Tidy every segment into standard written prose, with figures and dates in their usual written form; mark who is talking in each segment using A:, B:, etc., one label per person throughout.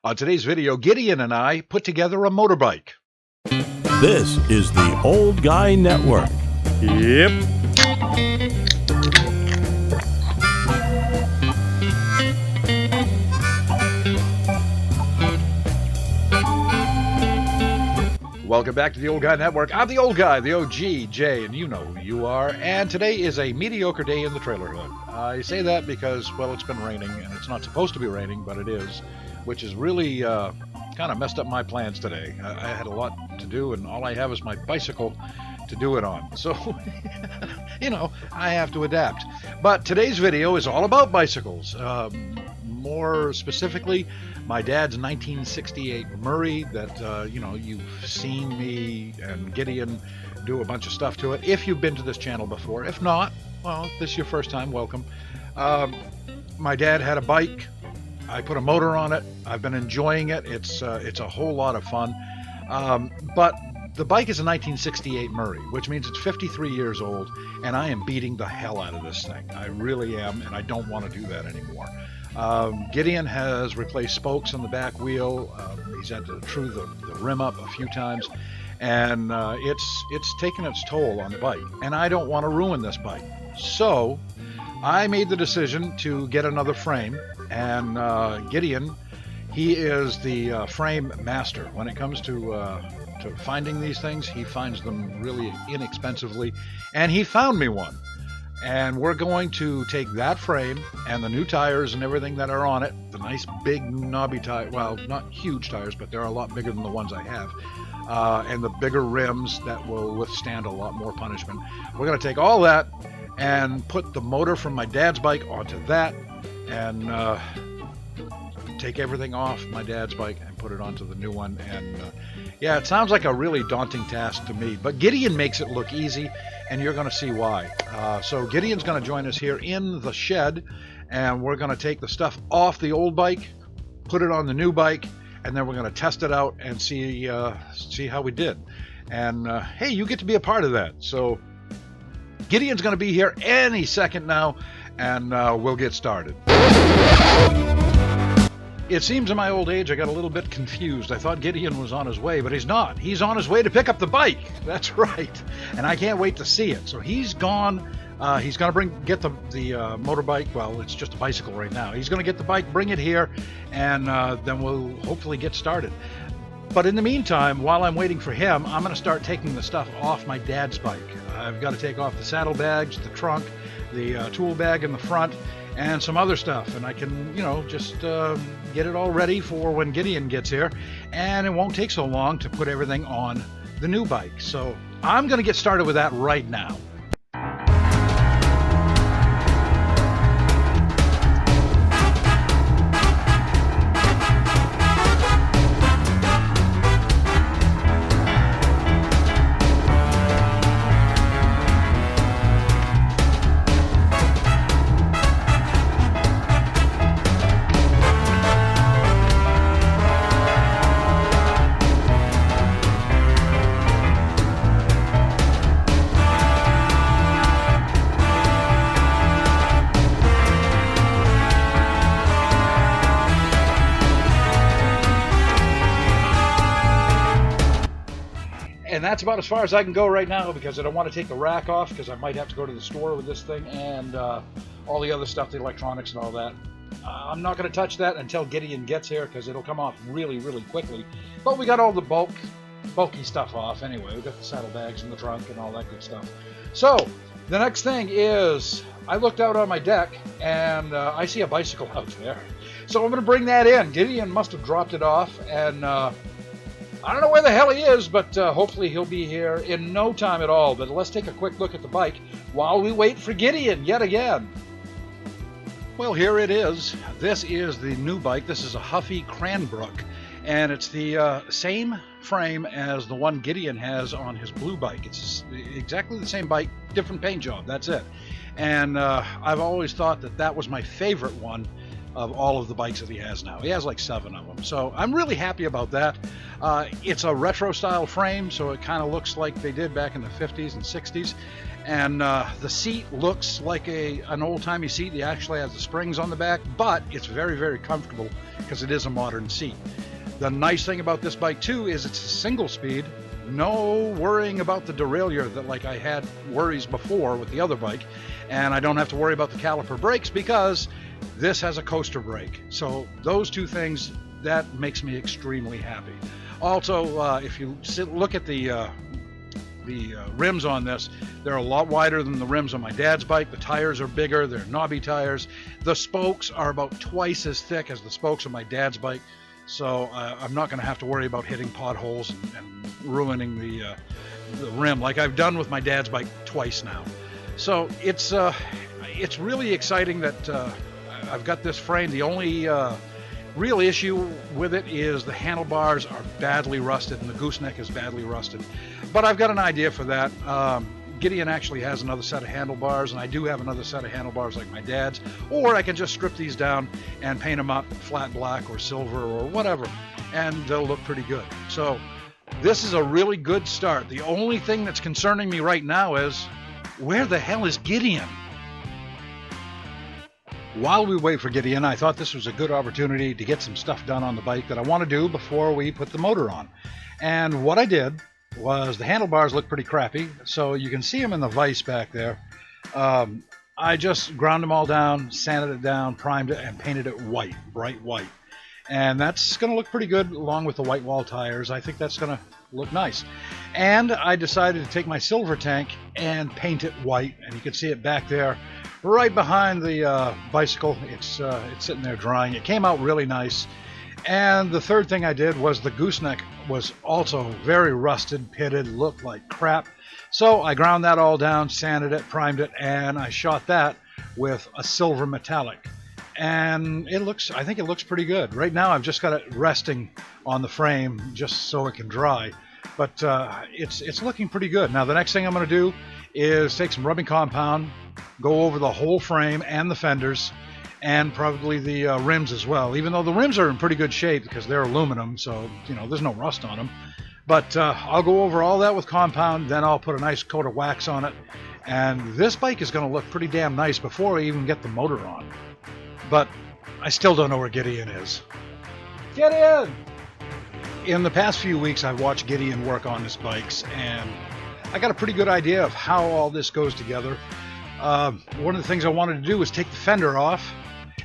A: On today's video, Gideon and I put together a motorbike.
B: This is the Old Guy Network.
A: Yep. Welcome back to the Old Guy Network. I'm the Old Guy, the OG, Jay, and you know who you are. And today is a mediocre day in the trailer hood. I say that because, well, it's been raining, and it's not supposed to be raining, but it is, which has really kind of messed up my plans today. I had a lot to do, and all I have is my bicycle to do it on. So, you know, I have to adapt. But today's video is all about bicycles. More specifically, my dad's 1968 Murray that, you know, you've seen me and Gideon do a bunch of stuff to it. If you've been to this channel before. If not, well, this is your first time, welcome. My dad had a bike. I put a motor on it. I've been enjoying it. It's a whole lot of fun. But the bike is a 1968 Murray, which means it's 53 years old, and I am beating the hell out of this thing. I really am, and I don't want to do that anymore. Gideon has replaced spokes on the back wheel. He's had to true the rim up a few times, and it's taken its toll on the bike, and I don't want to ruin this bike. So I made the decision to get another frame, and Gideon, he is the frame master. When it comes to finding these things, he finds them really inexpensively, and he found me one. And we're going to take that frame and the new tires and everything that are on it, the nice big knobby tire, well, not huge tires, but they're a lot bigger than the ones I have, and the bigger rims that will withstand a lot more punishment. We're going to take all that and put the motor from my dad's bike onto that, and take everything off my dad's bike and put it onto the new one. And yeah, it sounds like a really daunting task to me, but Gideon makes it look easy, and you're going to see why. So Gideon's going to join us here in the shed, and we're going to take the stuff off the old bike, put it on the new bike, and then we're going to test it out and see how we did. And hey, you get to be a part of that. So Gideon's going to be here any second now, and we'll get started. It seems in my old age I got a little bit confused. I thought Gideon was on his way, but he's not. He's on his way to pick up the bike. That's right. And I can't wait to see it. So he's gone. He's going to get the motorbike. Well, it's just a bicycle right now. He's going to get the bike, bring it here, and then we'll hopefully get started. But in the meantime, while I'm waiting for him, I'm going to start taking the stuff off my dad's bike. I've got to take off the saddlebags, the trunk, the tool bag in the front, and some other stuff, and I can, you know, just get it all ready for when Gideon gets here, and it won't take so long to put everything on the new bike. So I'm going to get started with that right now. And that's about as far as I can go right now, because I don't want to take the rack off, because I might have to go to the store with this thing and all the other stuff, the electronics and all that. I'm not going to touch that until Gideon gets here, because it'll come off really, really quickly. But we got all the bulky stuff off anyway. We got the saddlebags in the trunk and all that good stuff. So the next thing is, I looked out on my deck and I see a bicycle out there. So I'm going to bring that in. Gideon must have dropped it off, and I don't know where the hell he is, but hopefully he'll be here in no time at all. But let's take a quick look at the bike while we wait for Gideon yet again. Well, here it is. This is the new bike. This is a Huffy Cranbrook, and it's the same frame as the one Gideon has on his blue bike. It's exactly the same bike, different paint job. That's it. And I've always thought that that was my favorite one, of all of the bikes that he has now. He has like 7 of them. So I'm really happy about that. It's a retro style frame, so it kind of looks like they did back in the 50s and 60s. And the seat looks like an old-timey seat. It actually has the springs on the back, but it's very, very comfortable because it is a modern seat. The nice thing about this bike too is it's a single speed. No worrying about the derailleur that like I had worries before with the other bike, and I don't have to worry about the caliper brakes because this has a coaster brake. So those two things, that makes me extremely happy. Also, if you look at the rims on this, they're a lot wider than the rims on my dad's bike. The tires are bigger, they're knobby tires. The spokes are about twice as thick as the spokes on my dad's bike. So I'm not going to have to worry about hitting potholes and ruining the rim like I've done with my dad's bike twice now. So it's really exciting that I've got this frame. The only real issue with it is the handlebars are badly rusted and the gooseneck is badly rusted. But I've got an idea for that. Gideon actually has another set of handlebars, and I do have another set of handlebars like my dad's, or I can just strip these down and paint them up flat black or silver or whatever, and they'll look pretty good. So this is a really good start. The only thing that's concerning me right now is, where the hell is Gideon? While we wait for Gideon, I thought this was a good opportunity to get some stuff done on the bike that I want to do before we put the motor on. And what I did was, the handlebars look pretty crappy, so you can see them in the vise back there. I just ground them all down, sanded it down, primed it, and painted it white, bright white. And that's going to look pretty good along with the white wall tires. I think that's going to look nice. And I decided to take my silver tank and paint it white, and you can see it back there right behind the bicycle. It's sitting there drying. It came out really nice. And the third thing I did was the gooseneck was also very rusted, pitted, looked like crap. So I ground that all down, sanded it, primed it, and I shot that with a silver metallic. And I think it looks pretty good. Right now I've just got it resting on the frame just so it can dry. But it's looking pretty good. Now the next thing I'm going to do is take some rubbing compound, go over the whole frame and the fenders, and probably the rims as well, even though the rims are in pretty good shape because they're aluminum, so there's no rust on them. But I'll go over all that with compound, then I'll put a nice coat of wax on it, and this bike is going to look pretty damn nice before I even get the motor on. But I still don't know where Gideon is. Gideon! In the past few weeks I've watched Gideon work on his bikes, and I got a pretty good idea of how all this goes together. One of the things I wanted to do was take the fender off,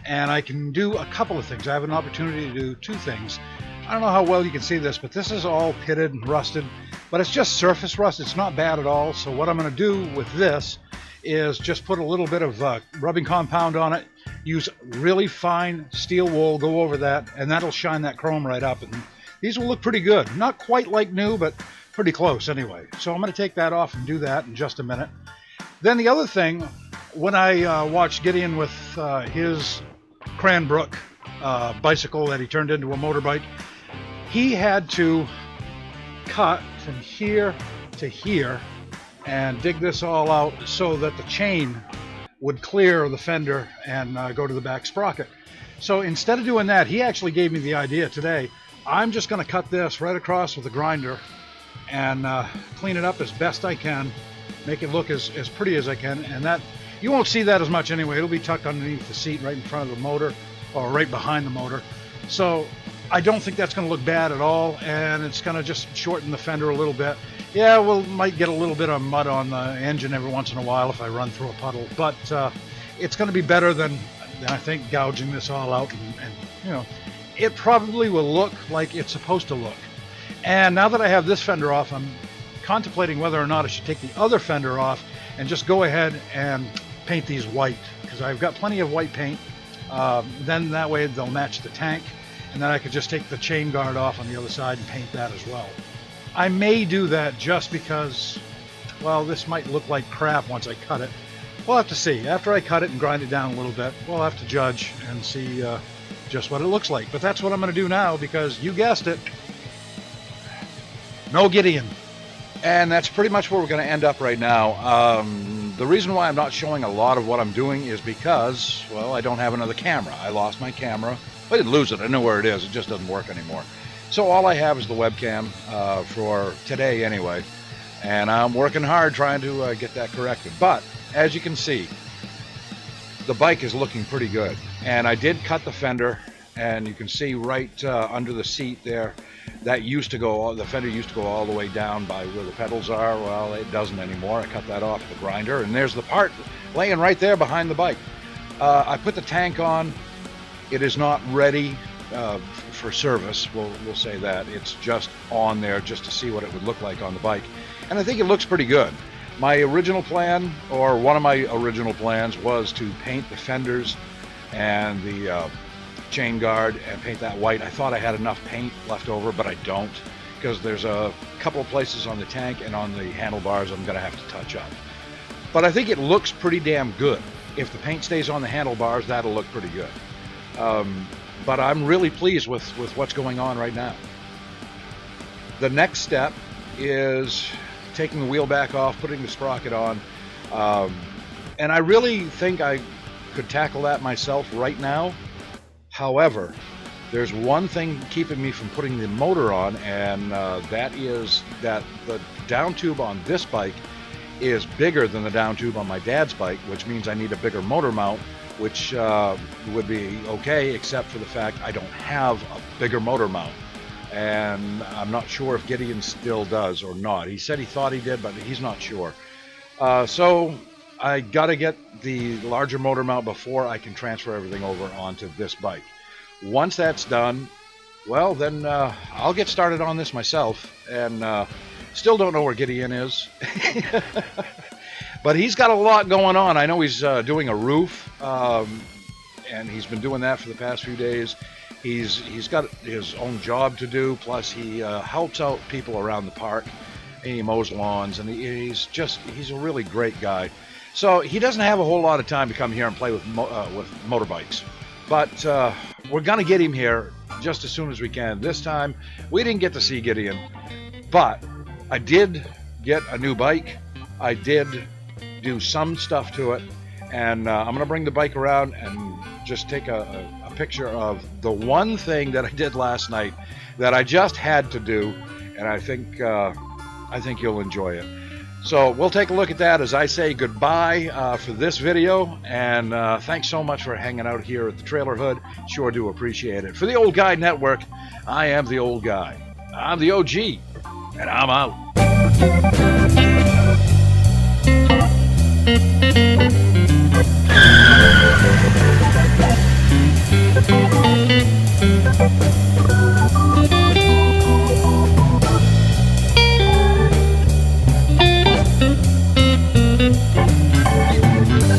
A: and I can do a couple of things. I have an opportunity to do 2 things. I don't know how well you can see this, but this is all pitted and rusted, but it's just surface rust. It's not bad at all. So what I'm going to do with this is just put a little bit of rubbing compound on it, use really fine steel wool, go over that, and that'll shine that chrome right up. And these will look pretty good. Not quite like new, but pretty close anyway. So I'm going to take that off and do that in just a minute. Then the other thing, when I watched Gideon with his Cranbrook bicycle that he turned into a motorbike, he had to cut from here to here and dig this all out so that the chain would clear the fender and go to the back sprocket. So instead of doing that, he actually gave me the idea today. I'm just going to cut this right across with a grinder and clean it up as best I can, make it look as pretty as I can, and that you won't see that as much anyway. It'll be tucked underneath the seat right in front of the motor, or right behind the motor. So I don't think that's going to look bad at all, and it's going to just shorten the fender a little bit. Yeah, might get a little bit of mud on the engine every once in a while if I run through a puddle, but it's going to be better than I think gouging this all out, and it probably will look like it's supposed to look. And now that I have this fender off, I'm contemplating whether or not I should take the other fender off and just go ahead and paint these white, because I've got plenty of white paint. Then that way they'll match the tank, and then I could just take the chain guard off on the other side and paint that as well. I may do that just because, well, this might look like crap once I cut it. We'll have to see. After I cut it and grind it down a little bit, we'll have to judge and see just what it looks like. But that's what I'm going to do now, because you guessed it, no Gideon. And that's pretty much where we're going to end up right now. The reason why I'm not showing a lot of what I'm doing is because, well, I don't have another camera. I lost my camera. I didn't lose it. I know where it is. It just doesn't work anymore. So all I have is the webcam for today anyway. And I'm working hard trying to get that corrected. But as you can see, the bike is looking pretty good. And I did cut the fender, and you can see right under the seat there, that used to go, the fender used to go all the way down by where the pedals are. Well, it doesn't anymore. I cut that off with the grinder, and there's the part laying right there behind the bike. I put the tank on. It is not ready for service. We'll say that. It's just on there just to see what it would look like on the bike. And I think it looks pretty good. My original plan, or one of my original plans, was to paint the fenders and the chain guard and paint that white. I thought I had enough paint left over, but I don't, because there's a couple of places on the tank and on the handlebars I'm gonna have to touch up. But I think it looks pretty damn good. If the paint stays on the handlebars, that'll look pretty good. But I'm really pleased with what's going on right now. The next step is taking the wheel back off, putting the sprocket on, and I really think I could tackle that myself right now. However, there's one thing keeping me from putting the motor on, and that is that the down tube on this bike is bigger than the down tube on my dad's bike, which means I need a bigger motor mount, which would be okay, except for the fact I don't have a bigger motor mount. And I'm not sure if Gideon still does or not. He said he thought he did, but he's not sure. So I got to get the larger motor mount before I can transfer everything over onto this bike. Once that's done, well, then I'll get started on this myself, and still don't know where Gideon is. But he's got a lot going on. I know he's doing a roof, and he's been doing that for the past few days. He's got his own job to do, plus he helps out people around the park, and he mows lawns, and he's a really great guy. So he doesn't have a whole lot of time to come here and play with motorbikes. But we're going to get him here just as soon as we can. This time, we didn't get to see Gideon, but I did get a new bike. I did do some stuff to it, and I'm going to bring the bike around and just take a picture of the one thing that I did last night that I just had to do, and I think you'll enjoy it. So we'll take a look at that as I say goodbye for this video, and thanks so much for hanging out here at the Trailer Hood. Sure do appreciate it. For the Old Guy Network, I am the Old Guy. I'm the OG, and I'm out.